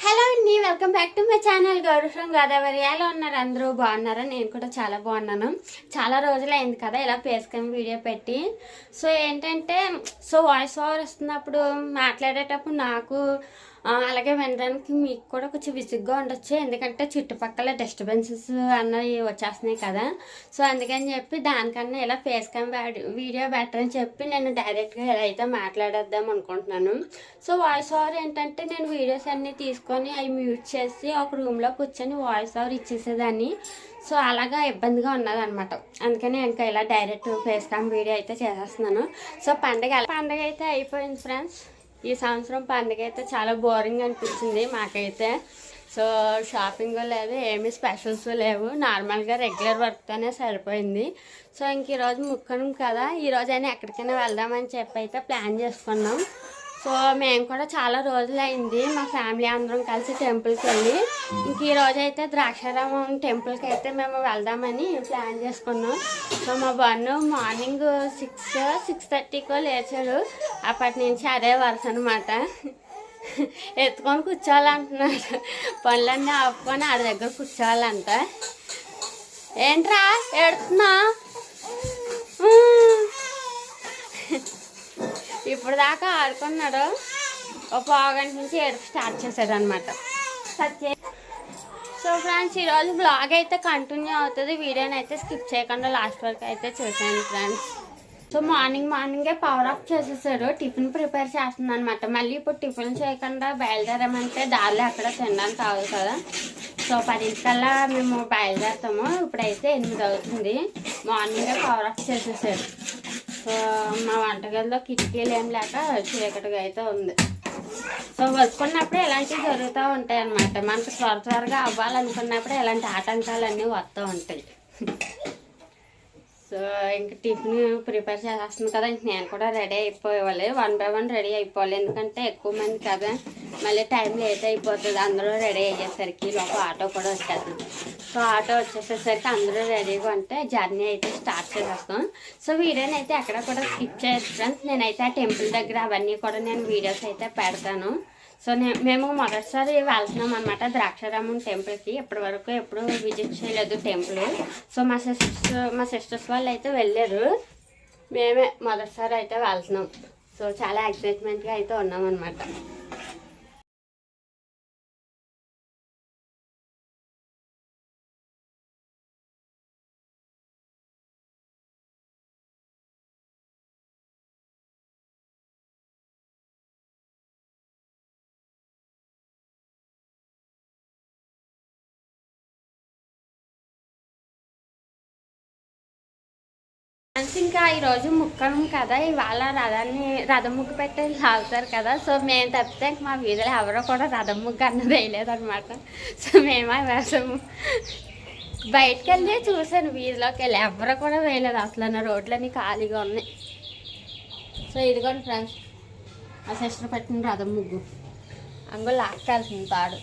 Hello అండి, welcome back to my channel Gaurav from Godavari. ఎలా ఉన్నారు? అందరూ బాగున్నారా? నేను కూడా చాలా బాగున్నాను. చాలా రోజులు అయింది కదా ఇలా ఫేస్ క్యామ్ వీడియో పెట్టి. సో ఏంటంటే వాయిస్ ఓవర్ వస్తున్నప్పుడు మాట్లాడేటప్పుడు నాకు అలాగే వినడానికి మీకు కూడా కొంచెం విసుగ్గా ఉండొచ్చు, ఎందుకంటే చుట్టుపక్కల డిస్టర్బెన్సెస్ అన్నవి వచ్చేస్తున్నాయి కదా. సో అందుకని చెప్పి దానికన్నా ఇలా ఫేస్ క్యామ్ వీడియో బెటర్ అని చెప్పి నేను డైరెక్ట్గా ఎలా అయితే మాట్లాడేద్దాం అనుకుంటున్నాను. సో వాయిస్ ఓవర్ ఏంటంటే నేను వీడియోస్ అన్నీ తీసుకొని అవి మ్యూట్ చేసి ఒక రూమ్లో కూర్చొని వాయిస్ ఓవర్ ఇచ్చేసేదాన్ని. సో అలాగా ఇబ్బందిగా ఉన్నదనమాట. అందుకని ఇంకా ఇలా డైరెక్ట్ ఫేస్ క్యామ్ వీడియో అయితే చేసేస్తున్నాను. సో పండగ అయితే అయిపోయింది ఫ్రెండ్స్. ఈ సంవత్సరం పండుగ అయితే చాలా బోరింగ్ అనిపించింది మాకైతే. సో షాపింగ్ లేదు, ఏమీ స్పెషల్స్ లేవు, నార్మల్గా రెగ్యులర్ వర్క్తోనే సరిపోయింది. సో ఇంక ఈరోజు ముక్కనం కదా, ఈరోజైనా ఎక్కడికైనా వెళ్దామని చెప్పి అయితే ప్లాన్ చేసుకున్నాం. సో మేము కూడా చాలా రోజులు అయింది మా ఫ్యామిలీ అందరం కలిసి టెంపుల్కి వెళ్ళి. ఇంక ఈరోజు అయితే ద్రాక్షారామం టెంపుల్కి అయితే మేము వెళ్దామని ప్లాన్ చేసుకున్నాం. సో మా బన్ను మార్నింగ్ 6:30కో లేచాడు. అప్పటి నుంచి అదే వరుస అనమాట. ఎత్తుకొని కూర్చోవాలంటున్నాడు, పనులన్నీ ఆపుకొని ఆడి దగ్గర కూర్చోవాలంట. ఏంట్రా ఏడుతున్నా? ఇప్పుడు దాకా ఆడుకున్నాడు, ఒక పావుగంట నుంచి ఏడుపు స్టార్ట్ చేశాడు అనమాట. సో ఫ్రెండ్స్, ఈరోజు బ్లాగ్ అయితే కంటిన్యూ అవుతుంది. వీడియోని అయితే స్కిప్ చేయకుండా లాస్ట్ వరకు అయితే చూసాను ఫ్రెండ్స్. సో మార్నింగే పవర్ ఆఫ్ చేసేసాడు, టిఫిన్ ప్రిపేర్ చేస్తుంది అనమాట. మళ్ళీ ఇప్పుడు టిఫిన్ చేయకుండా బయలుదేరామంటే దారిలో అక్కడ తినడానికి కావాలి కదా. సో 10కల్లా మేము బయలుదేరుతాము. ఇప్పుడైతే 8 అవుతుంది. మార్నింగే పవర్ ఆఫ్ చేసేసాడు. సో మా వంటగదిలో కిటికీలు ఏం లేక చీకటిగా అయితే ఉంది. సో వస్తున్నప్పుడు ఇలాంటివి జరుగుతూ ఉంటాయి అన్నమాట. మనకు త్వరగా అవ్వాలనుకున్నప్పుడు ఇలాంటి ఆటంకాలన్నీ వస్తూ ఉంటాయి. సో ఇంక టిఫిన్ ప్రిపేర్ చేసేస్తుంది కదా, ఇంక నేను కూడా రెడీ అయిపోవాలి. 1 by 1 రెడీ అయిపోవాలి, ఎందుకంటే ఎక్కువ మంది కదా, మళ్ళీ టైం లేట్ అయిపోతుంది. అందరూ రెడీ అయ్యేసరికి లోపల ఆటో కూడా వచ్చేస్తుంది. సో ఆటో వచ్చేసేసరికి అందరూ రెడీగా ఉంటే జర్నీ అయితే స్టార్ట్ చేసేస్తాం. సో వీడియోని అయితే ఎక్కడ కూడా స్కిప్ చేయొచ్చు ఫ్రెండ్స్. నేనైతే ఆ టెంపుల్ దగ్గర అవన్నీ కూడా నేను వీడియోస్ అయితే పెడతాను. సో మేము మొదటిసారి వెళ్తున్నాం అనమాట ద్రాక్షారామం టెంపుల్కి. ఇప్పటి వరకు ఎప్పుడు విజిట్ చేయలేదు టెంపుల్. సో మా సిస్టర్స్ వాళ్ళు అయితే వెళ్ళారు, మేమే మొదటిసారి అయితే వెళ్తున్నాం. సో చాలా ఎక్సైట్మెంట్గా అయితే ఉన్నాం అనమాట. ఇంకా ఈరోజు ముక్కడం కదా, ఇవాళ రథం ముగ్గు పెట్టి లాగుతారు కదా. సో మేము తప్పితే మా వీధిలో ఎవరో కూడా రథం ముగ్గు అన్నది వేయలేదన్నమాట. సో మేమే వేసాము. బయటకు వెళ్ళి చూసాను, వీధిలోకి వెళ్ళి ఎవరో కూడా వేయలేదు అసలు. రోడ్లన్నీ ఖాళీగా ఉన్నాయి. సో ఇదిగోండి ఫ్రెండ్స్, మా సిస్టర్ పెట్టిన రథం ముగ్గు అంగో లాక్కాల్సింది తాడు.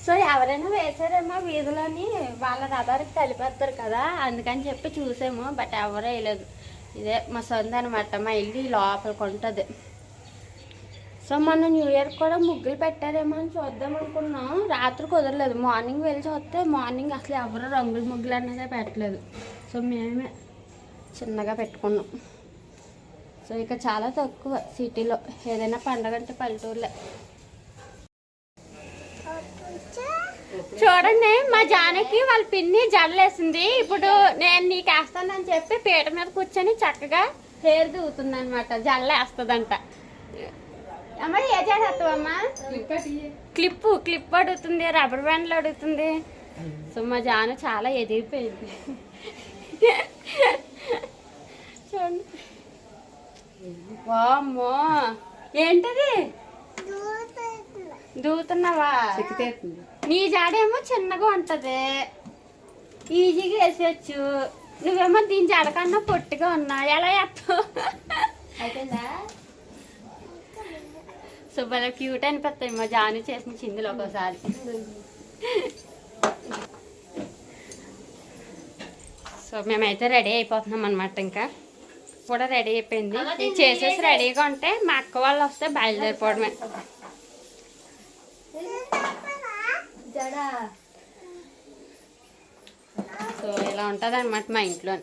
సో ఎవరైనా వేసారేమో వీధిలోని, వాళ్ళ రథానికి కలిపేస్తారు కదా, అందుకని చెప్పి చూసాము. బట్ ఎవరూ వేయలేదు. ఇదే మా సొంత అనమాట, మా ఇల్లు లోపలికి ఉంటుంది. సో మొన్న న్యూ ఇయర్ కూడా ముగ్గులు పెట్టారేమో అని చూద్దాం అనుకున్నాం. రాత్రి కుదరలేదు. మార్నింగ్ వెళ్ళి చూస్తే మార్నింగ్ అసలు ఎవరు రంగుల ముగ్గులు అన్నదే పెట్టలేదు. సో మేమే చిన్నగా పెట్టుకున్నాం. సో ఇక చాలా తక్కువ సిటీలో, ఏదైనా పండగ అంటే పల్లెటూరులే. చూడండి, మా జానకి వాళ్ళ పిన్ని జడలేసింది. ఇప్పుడు నేను నీకు వేస్తానని చెప్పి పీట మీద కూర్చొని చక్కగా హెయిర్ దూవుతుంది అనమాట. జడలేస్తుందంట. అమ్మ ఏ చేస్తావమ్మా? క్లిప్ అడుగుతుంది, రబ్బర్ బ్యాండ్లు అడుగుతుంది. సో మా జాను చాలా ఎదిగిపోయింది. చూడండి. వామ్మో, ఏంటది దూతున్నావా? నీ జాడేమో చిన్నగా ఉంటుంది, ఈజీగా వేసేయచ్చు. నువ్వేమో దీని జాడ కన్నా పొట్టిగా ఉన్నా, ఎలా వేస్తావు? అయిపోయిందా? సో భలే క్యూట్ అనిపిస్తాయి మా జాను చేసిన చిందులు ఒక్కోసారి. సో మేమైతే రెడీ అయిపోతున్నాం అనమాట. ఇంకా కూడా రెడీ అయిపోయింది. చేసేసి రెడీగా ఉంటే మా అక్క వాళ్ళు వస్తే బయలుదేరిపోవడమే. సో ఇలా ఉంటుంది అనమాట మా ఇంట్లో.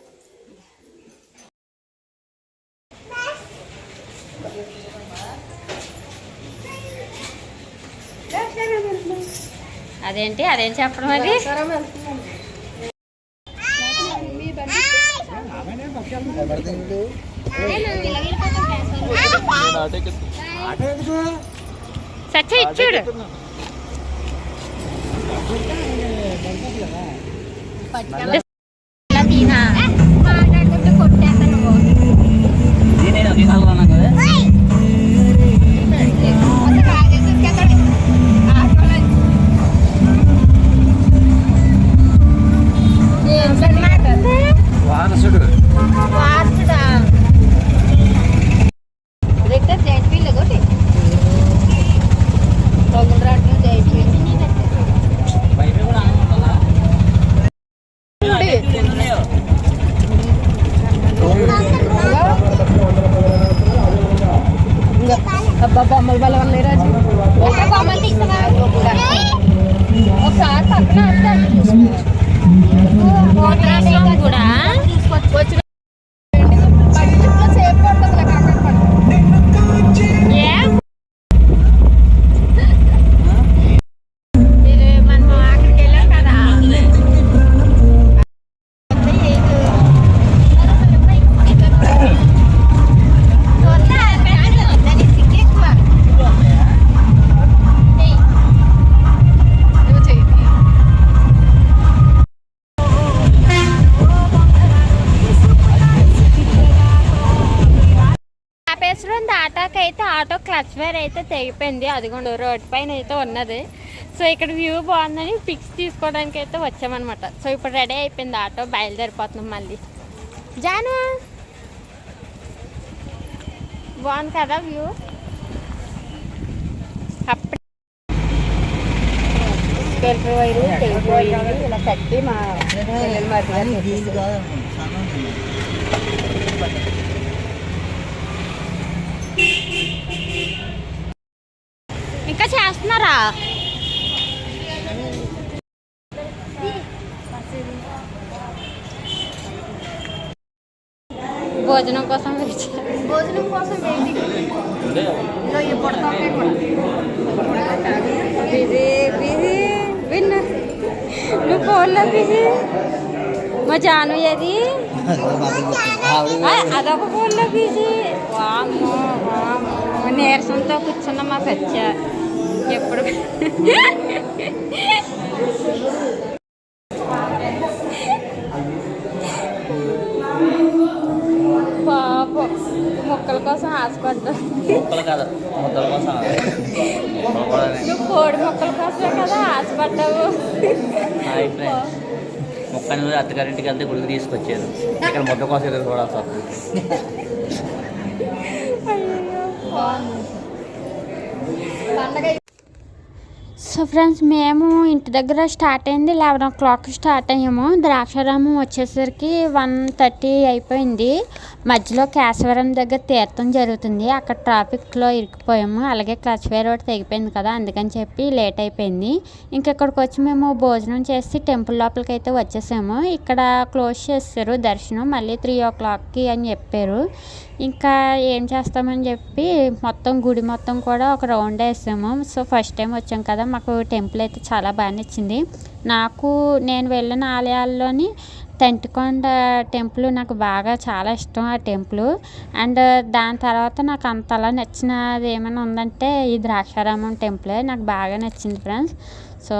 అదేంటి అదేం చెప్పడం అది? సచ్చ ఇచ్చాడు బొమ్మల బల ఒకసారి కూడా అయితే ఆటో క్లచ్ వైర్ అయితే తెగిపోయింది. అదిగోండి రోడ్ పైన అయితే ఉన్నది. సో ఇక్కడ వ్యూ బాగుందని పిక్స్ తీసుకోవడానికి అయితే వచ్చామన్నమాట. సో ఇప్పుడు రెడీ అయిపోయింది ఆటో, బయలుదేరిపోతున్నాం మళ్ళీ. జాను బాగుంది కదా వ్యూ. అప్పుడు వైరు తెగిపోయింది, ఇలా కట్టి మా ఇంకా చేస్తున్నారా? భోజనం కోసం భోజనం కోసం బిజీ బిజీ విన్న నువ్వు ఫోన్లో బిజీ. మా జాను ఏది అదొక ఫోన్లో బిజీ. వామ్మో వామ్మో నీరసంతో కూర్చున్న మా సత్య ఎప్పుడు పాపం మొక్కల కోసం ఆశపడ్డా. నువ్వు కోడి మొక్కల కోసమే కదా ఆశపడ్డావు. మొక్కని అత్తగారింటికి వెళ్తే గుడికి తీసుకొచ్చారు. ఇక్కడ మొక్క కోసం ఎదురు చూడాల్సి వస్తుంది. సో ఫ్రెండ్స్, మేము ఇంటి దగ్గర స్టార్ట్ అయింది 11 o'clock స్టార్ట్ అయ్యాము. ద్రాక్షారామం వచ్చేసరికి 1:30 అయిపోయింది. మధ్యలో కేశవరం దగ్గర తీర్థం జరుగుతుంది, అక్కడ ట్రాఫిక్లో ఇరికిపోయాము. అలాగే క్లచ్ వైర్ రోడ్ తెగిపోయింది కదా, అందుకని చెప్పి లేట్ అయిపోయింది. ఇంకెక్కడికి వచ్చి మేము భోజనం చేసి టెంపుల్ లోపలికి అయితే వచ్చేసాము. ఇక్కడ క్లోజ్ చేస్తారు దర్శనం, మళ్ళీ 3 o'clockకి అని చెప్పారు. ఇంకా ఏం చేస్తామని చెప్పి మొత్తం గుడి మొత్తం కూడా ఒక రౌండ్ వేసాము. సో ఫస్ట్ టైం వచ్చాం కదా, మాకు టెంపుల్ అయితే చాలా బాగా నచ్చింది. నేను వెళ్ళిన ఆలయాల్లోని తెంటికొండ టెంపుల్ నాకు బాగా చాలా ఇష్టం ఆ టెంపుల్. అండ్ దాని తర్వాత నాకు అంతలా నచ్చినది ఏమైనా ఉందంటే ఈ ద్రాక్షారామం టెంపులే నాకు బాగా నచ్చింది ఫ్రెండ్స్. సో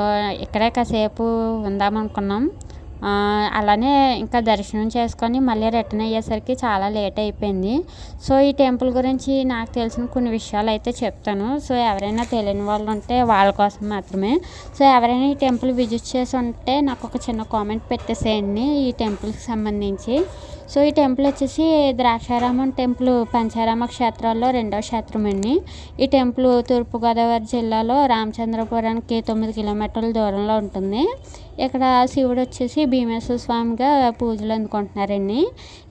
ఇక్కడే కాసేపు ఉందామనుకున్నాం. అలానే ఇంకా దర్శనం చేసుకొని మళ్ళీ రిటర్న్ అయ్యేసరికి చాలా లేట్ అయిపోయింది. సో ఈ టెంపుల్ గురించి నాకు తెలిసిన కొన్ని విషయాలు అయితే చెప్తాను. సో ఎవరైనా తెలియని వాళ్ళు ఉంటే వాళ్ళ కోసం మాత్రమే. సో ఎవరైనా ఈ టెంపుల్ విజిట్ చేసి ఉంటే నాకు ఒక చిన్న కామెంట్ పెట్టేసేయండి ఈ టెంపుల్కి సంబంధించి. సో ఈ టెంపుల్ వచ్చేసి ద్రాక్షారామం టెంపుల్ పంచారామ క్షేత్రాల్లో 2వ క్షేత్రం అండి. ఈ టెంపుల్ తూర్పుగోదావరి జిల్లాలో రామచంద్రపురానికి 9 కిలోమీటర్ల దూరంలో ఉంటుంది. ఇక్కడ శివుడు వచ్చేసి భీమేశ్వర స్వామిగా పూజలు అందుకుంటున్నారండి.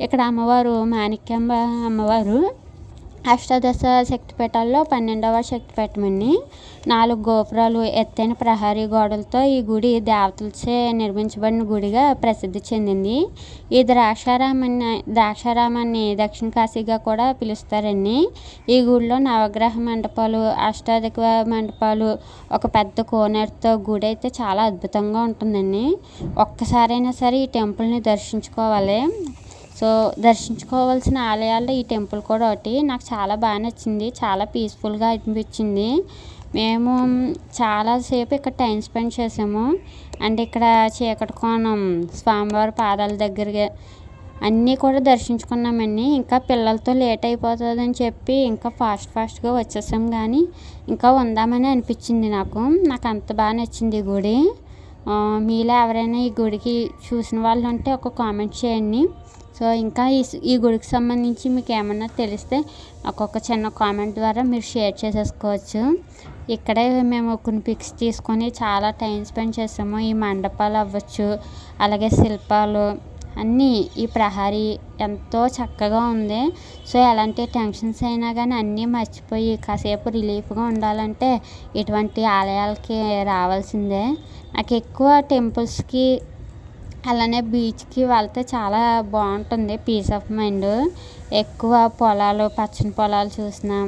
ఇక్కడ అమ్మవారు మాణిక్యాంబ అమ్మవారు. అష్టాదశ శక్తిపీఠాల్లో 12వ శక్తిపీఠం అండి. 4 గోపురాలు, ఎత్తైన ప్రహరీ గోడలతో ఈ గుడి దేవతలచే నిర్మించబడిన గుడిగా ప్రసిద్ధి చెందింది. ఈ ద్రాక్షారామాన్ని దక్షిణ కాశీగా కూడా పిలుస్తారండి. ఈ గుడిలో నవగ్రహ మండపాలు, అష్టాదశ మండపాలు, ఒక పెద్ద కోనేరుతో గుడి అయితే చాలా అద్భుతంగా ఉంటుందండి. ఒక్కసారైనా సరే ఈ టెంపుల్ని దర్శించుకోవాలి. సో దర్శించుకోవాల్సిన ఆలయాల్లో ఈ టెంపుల్ కూడా ఒకటి. నాకు చాలా బాగా నచ్చింది, చాలా పీస్ఫుల్గా అనిపించింది. మేము చాలాసేపు ఇక్కడ టైం స్పెండ్ చేసాము. అండ్ ఇక్కడ చీకటి కోణం, స్వామివారి పాదాల దగ్గరగా అన్నీ కూడా దర్శించుకున్నామండి. ఇంకా పిల్లలతో లేట్ అయిపోతుందని చెప్పి ఇంకా ఫాస్ట్గా వచ్చేసాం, కానీ ఇంకా ఉందామని అనిపించింది నాకు అంత బాగా నచ్చింది ఈ గుడి. మీలో ఎవరైనా ఈ గుడికి చూసిన వాళ్ళు ఉంటే ఒక కామెంట్ చేయండి. సో ఇంకా ఈ గుడికి సంబంధించి మీకు ఏమన్నా తెలిస్తే ఒక్కొక్క చిన్న కామెంట్ ద్వారా మీరు షేర్ చేసేసుకోవచ్చు. ఇక్కడే మేము కొన్ని పిక్స్ తీసుకొని చాలా టైం స్పెండ్ చేసాము. ఈ మండపాలు అవ్వచ్చు, అలాగే శిల్పాలు అన్నీ, ఈ ప్రహరీ ఎంతో చక్కగా ఉంది. సో ఎలాంటి టెన్షన్స్ అయినా కానీ అన్నీ మర్చిపోయి కాసేపు రిలీఫ్గా ఉండాలంటే ఇటువంటి ఆలయాలకి రావాల్సిందే. నాకు ఎక్కువ టెంపుల్స్కి అలానే బీచ్కి వెళ్తే చాలా బాగుంటుంది, పీస్ ఆఫ్ మైండ్. ఎక్కువ పొలాలు, పచ్చని పొలాలు చూసినా.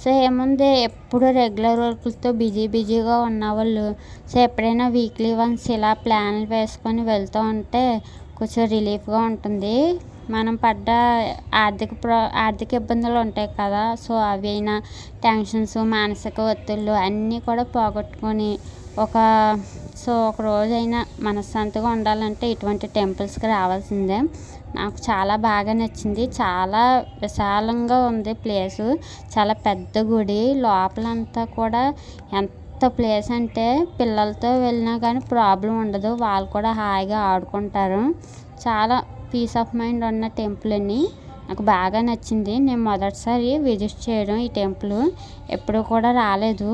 సో ఏముంది, ఎప్పుడు రెగ్యులర్ వర్కులతో బిజీగా ఉన్నవాళ్ళు సో ఎప్పుడైనా వీక్లీ వన్స్ ఇలా ప్లాన్లు వేసుకొని వెళ్తూ ఉంటే కొంచెం రిలీఫ్గా ఉంటుంది. మనం పడ్డ ఆర్థిక ఇబ్బందులు ఉంటాయి కదా, సో అవైనా టెన్షన్స్, మానసిక ఒత్తిళ్ళు అన్నీ కూడా పోగొట్టుకొని ఒక రోజైనా మనశ్శాంతిగా ఉండాలంటే ఇటువంటి టెంపుల్స్కి రావాల్సిందే. నాకు చాలా బాగా నచ్చింది. చాలా విశాలంగా ఉంది ప్లేసు, చాలా పెద్ద గుడి. లోపలంతా కూడా ఎంత ప్లేస్ అంటే పిల్లలతో వెళ్ళినా కానీ ప్రాబ్లం ఉండదు, వాళ్ళు కూడా హాయిగా ఆడుకుంటారు. చాలా పీస్ ఆఫ్ మైండ్ ఉన్న టెంపుల్ అని నాకు బాగా నచ్చింది. నేను మొదటిసారి విజిట్ చేయడం ఈ టెంపుల్, ఎప్పుడు కూడా రాలేదు.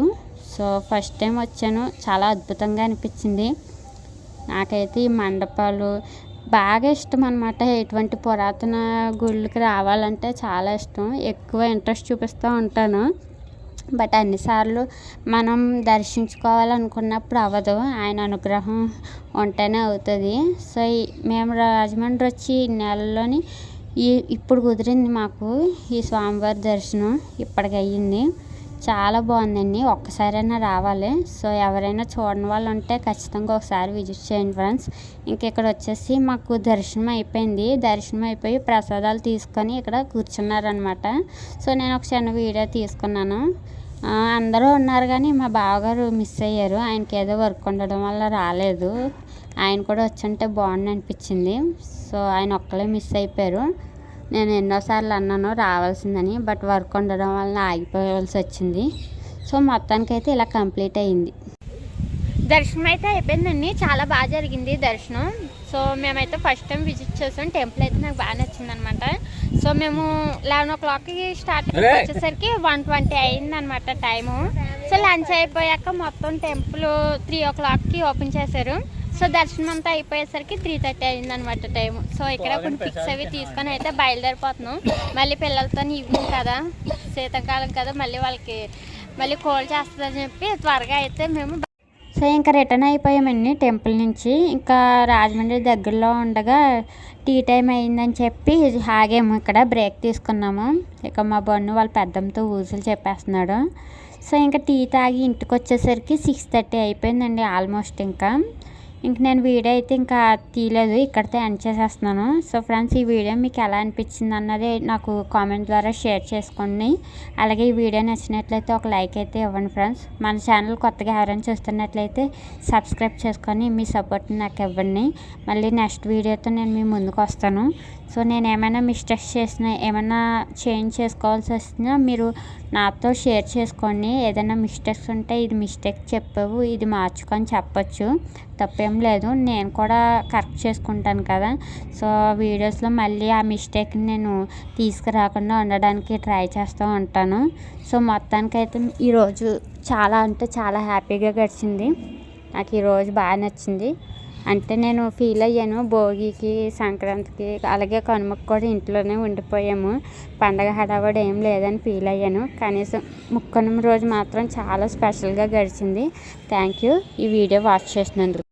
సో ఫస్ట్ టైం వచ్చాను, చాలా అద్భుతంగా అనిపించింది. నాకైతే ఈ మండపాలు బాగా ఇష్టం అన్నమాట. ఇటువంటి పురాతన గుళ్ళకి రావాలంటే చాలా ఇష్టం, ఎక్కువ ఇంట్రెస్ట్ చూపిస్తూ ఉంటాను. బట్ అన్నిసార్లు మనం దర్శించుకోవాలనుకున్నప్పుడు అవ్వదు, ఆయన అనుగ్రహం ఉంటేనే అవుతుంది. సో మేము రాజమండ్రి వచ్చి నెలలోని ఇప్పుడు కుదిరింది మాకు ఈ స్వామివారి దర్శనం, ఇప్పటికి అయ్యింది. చాలా బాగుందండి, ఒక్కసారైనా రావాలి. సో ఎవరైనా చూడని వాళ్ళు ఉంటే ఖచ్చితంగా ఒకసారి విజిట్ చేయండి ఫ్రెండ్స్. ఇంక ఇక్కడ వచ్చేసి మాకు దర్శనం అయిపోయింది. దర్శనం అయిపోయి ప్రసాదాలు తీసుకొని ఇక్కడ కూర్చున్నారనమాట. సో నేను ఒక చిన్న వీడియో తీసుకున్నాను. అందరూ ఉన్నారు కానీ మా బావగారు మిస్ అయ్యారు, ఆయనకి ఏదో వర్క్ ఉండడం వల్ల రాలేదు. ఆయన కూడా వచ్చుంటే బాగుంది అనిపించింది. సో ఆయన ఒక్కలే మిస్ అయిపోయారు. నేను ఎన్నోసార్లు అన్నాను రావాల్సిందని, బట్ వర్క్ ఉండడం వల్ల ఆగిపోవాల్సి వచ్చింది. సో మొత్తానికైతే ఇలా కంప్లీట్ అయ్యింది. దర్శనం అయితే అయిపోయిందండి, చాలా బాగా జరిగింది దర్శనం. సో మేమైతే ఫస్ట్ టైం విజిట్ చేసాం. టెంపుల్ అయితే నాకు బాగా నచ్చింది అనమాట. సో మేము 11 o'clockకి స్టార్ట్ వచ్చేసరికి 1:20 అయిందనమాట టైము. సో లంచ్ అయిపోయాక మొత్తం టెంపుల్ 3 o'clockకి ఓపెన్ చేశారు. సో దర్శనం అంతా అయిపోయేసరికి 3:30 అయిందనమాట టైము. సో ఇక్కడ కొన్ని పిక్స్ అవి తీసుకొని అయితే బయలుదేరిపోతున్నాం. మళ్ళీ పిల్లలతో ఈవినింగ్ కదా, శీతాకాలం కదా, మళ్ళీ కోల్డ్ చేస్తుందని చెప్పి త్వరగా అయితే మేము సో ఇంకా రిటర్న్ అయిపోయామండి టెంపుల్ నుంచి. ఇంకా రాజమండ్రి దగ్గరలో ఉండగా టీ టైం అయిందని చెప్పి ఆగాము, ఇక్కడ బ్రేక్ తీసుకున్నాము. ఇక మా బన్ను వాళ్ళ పెద్దంతో ఊసులు చెప్పేస్తున్నాడు. సో ఇంకా టీ తాగి ఇంటికి వచ్చేసరికి 6:30 అయిపోయిందండి ఆల్మోస్ట్. ఇంక నేను వీడియో అయితే ఇంకా తీయలేదు, ఇక్కడితో ఎండ్ చేసేస్తున్నాను. సో ఫ్రెండ్స్, ఈ వీడియో మీకు ఎలా అనిపించింది అన్నది నాకు కామెంట్ ద్వారా షేర్ చేసుకోండి. అలాగే ఈ వీడియో నచ్చినట్లయితే ఒక లైక్ అయితే ఇవ్వండి ఫ్రెండ్స్. మన ఛానల్ కొత్తగా ఎవరైనా చూస్తున్నట్లయితే సబ్స్క్రైబ్ చేసుకొని మీ సపోర్ట్ని నాకు ఇవ్వండి. మళ్ళీ నెక్స్ట్ వీడియోతో నేను మీ ముందుకు వస్తాను. సో నేను ఏమైనా మిస్టేక్స్ చేసినా, ఏమైనా చేంజ్ చేసుకోవాల్సి వస్తున్నా మీరు నాతో షేర్ చేసుకోండి. ఏదైనా మిస్టేక్స్ ఉంటే ఇది మిస్టేక్ చెప్పావు, ఇది మార్చుకొని చెప్పచ్చు, తప్పేం లేదు. నేను కూడా కరెక్ట్ చేసుకుంటాను కదా. సో వీడియోస్లో మళ్ళీ ఆ మిస్టేక్ని నేను తీసుకురాకుండా ఉండడానికి ట్రై చేస్తూ ఉంటాను. సో మొత్తానికైతే ఈరోజు చాలా అంటే చాలా హ్యాపీగా గడిచింది. నాకు ఈరోజు బాగా నచ్చింది. అంటే నేను ఫీల్ అయ్యాను. భోగికి, సంక్రాంతికి, అలాగే కనుమకు కూడా ఇంట్లోనే ఉండిపోయాము. పండగ హడావుడి ఏం లేదని ఫీల్ అయ్యాను. కనీసం ముక్కనుమ రోజు మాత్రం చాలా స్పెషల్గా గడిచింది. థ్యాంక్ యూ ఈ వీడియో వాచ్ చేసినందుకు.